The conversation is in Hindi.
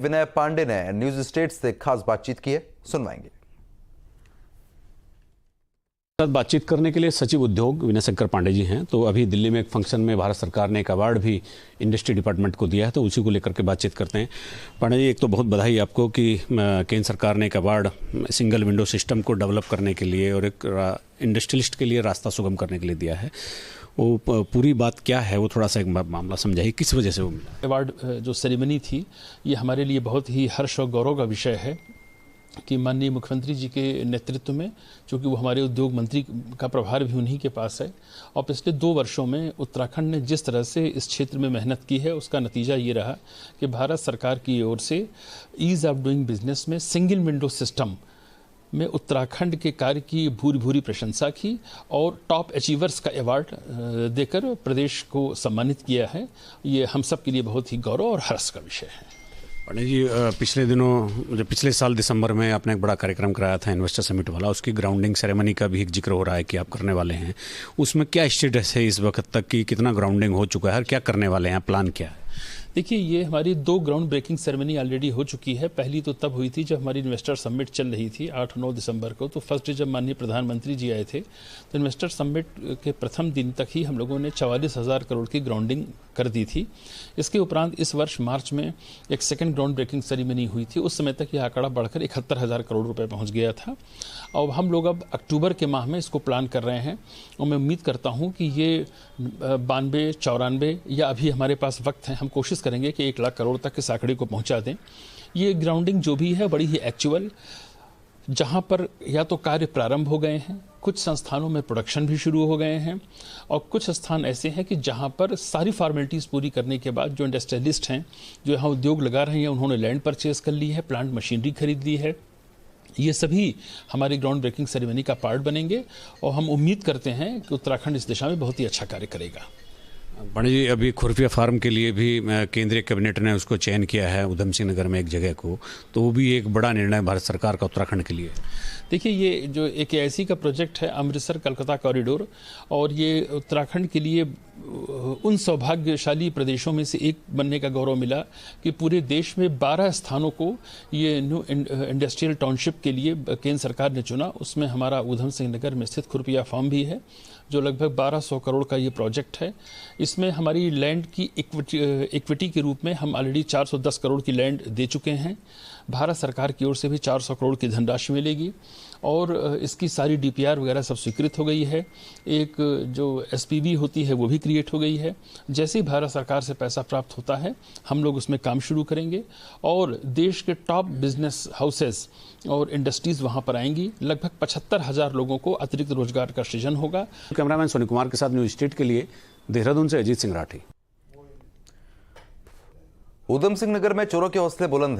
विनय पांडे ने न्यूज स्टेट से खास बातचीत की है, सुनवाएंगे। बातचीत करने के लिए सचिव उद्योग विनय शंकर पांडे जी हैं। तो अभी दिल्ली में एक फंक्शन में भारत सरकार ने एक अवार्ड भी इंडस्ट्री डिपार्टमेंट को दिया है, तो उसी को लेकर के बातचीत करते हैं। पांडे जी, एक तो बहुत बधाई आपको कि केंद्र सरकार ने एक अवार्ड सिंगल विंडो सिस्टम को डेवलप करने के लिए और एक इंडस्ट्रियलिस्ट के लिए रास्ता सुगम करने के लिए दिया है। वो पूरी बात क्या है, वो थोड़ा सा एक मामला समझाइए, किस वजह से वो मिला। अवार्ड जो सेरेमनी थी, ये हमारे लिए बहुत ही हर्ष और गौरव का विषय है कि माननीय मुख्यमंत्री जी के नेतृत्व में, चूँकि वो हमारे उद्योग मंत्री का प्रभार भी उन्हीं के पास है, और पिछले 2 वर्षों में उत्तराखंड ने जिस तरह से इस क्षेत्र में मेहनत की है, उसका नतीजा ये रहा कि भारत सरकार की ओर से ईज़ ऑफ डूइंग बिजनेस में सिंगल विंडो सिस्टम में उत्तराखंड के कार्य की भूरी भूरी प्रशंसा की और टॉप अचीवर्स का अवार्ड देकर प्रदेश को सम्मानित किया है। ये हम सब के लिए बहुत ही गौरव और हर्ष का विषय है। पांडे जी, पिछले दिनों जो पिछले साल दिसंबर में आपने एक बड़ा कार्यक्रम कराया था इन्वेस्टर समिट वाला, उसकी ग्राउंडिंग सेरेमनी का भी एक जिक्र हो रहा है कि आप करने वाले हैं। उसमें क्या स्टेटस है इस वक्त तक कि कितना ग्राउंडिंग हो चुका है और क्या करने वाले हैं, प्लान क्या है? देखिए, ये हमारी 2 ग्राउंड ब्रेकिंग सेरेमनी ऑलरेडी हो चुकी है। पहली तो तब हुई थी जब हमारी इन्वेस्टर समिट चल रही थी 8-9 दिसंबर को। तो फर्स्ट डे जब माननीय प्रधानमंत्री जी आए थे, तो इन्वेस्टर समिट के प्रथम दिन तक ही हम लोगों ने 44,000 करोड़ की ग्राउंडिंग कर दी थी। इसके उपरांत इस वर्ष मार्च में एक सेकेंड ग्राउंड ब्रेकिंग सेरेमनी हुई थी। उस समय तक यह आंकड़ा बढ़कर 71,000 करोड़ रुपये पहुँच गया था। और हम लोग अब अक्टूबर के माह में इसको प्लान कर रहे हैं और मैं उम्मीद करता हूँ कि ये 92-94 या अभी हमारे पास वक्त है, हम कोशिश करेंगे कि 1 लाख करोड़ तक इस आंकड़े को पहुँचा दें। ये ग्राउंडिंग जो भी है बड़ी ही एक्चुअल, जहाँ पर या तो कार्य प्रारंभ हो गए हैं, कुछ संस्थानों में प्रोडक्शन भी शुरू हो गए हैं, और कुछ स्थान ऐसे हैं कि जहाँ पर सारी फॉर्मेलिटीज़ पूरी करने के बाद जो इंडस्ट्रियलिस्ट हैं, जो यहाँ उद्योग लगा रहे हैं, उन्होंने लैंड परचेज कर ली है, प्लांट मशीनरी खरीद ली है। ये सभी हमारी ग्राउंड ब्रेकिंग सेरेमनी का पार्ट बनेंगे और हम उम्मीद करते हैं कि उत्तराखंड इस दिशा में बहुत ही अच्छा कार्य करेगा। पांडे जी, अभी खुरपिया फार्म के लिए भी केंद्रीय कैबिनेट ने उसको चयन किया है उधम सिंह नगर में एक जगह को, तो वो भी एक बड़ा निर्णय भारत सरकार का उत्तराखंड के लिए। देखिए, ये जो एक ऐसी का प्रोजेक्ट है अमृतसर कलकत्ता कॉरिडोर, और ये उत्तराखंड के लिए उन सौभाग्यशाली प्रदेशों में से एक बनने का गौरव मिला कि पूरे देश में 12 स्थानों को ये न्यू इंडस्ट्रियल टाउनशिप के लिए केंद्र सरकार ने चुना। उसमें हमारा उधम सिंह नगर में स्थित खुरपिया फार्म भी है, जो लगभग 1200 करोड़ का ये प्रोजेक्ट है। इसमें हमारी लैंड की इक्विटी के रूप में हम ऑलरेडी 410 करोड़ की लैंड दे चुके हैं। भारत सरकार की ओर से भी 400 करोड़ की धनराशि मिलेगी और इसकी सारी डीपीआर वगैरह सब स्वीकृत हो गई है। एक जो एसपीवी होती है वो भी क्रिएट हो गई है। जैसे ही भारत सरकार से पैसा प्राप्त होता है, हम लोग उसमें काम शुरू करेंगे और देश के टॉप बिजनेस हाउसेस और इंडस्ट्रीज वहां पर आएंगी। लगभग 75,000 लोगों को अतिरिक्त रोजगार का सृजन होगा। कैमरामैन सोनी कुमार के साथ न्यूज स्टेट के लिए देहरादून से अजीत सिंह राठी। उधम सिंह नगर में चोरों के हौसले बुलंद।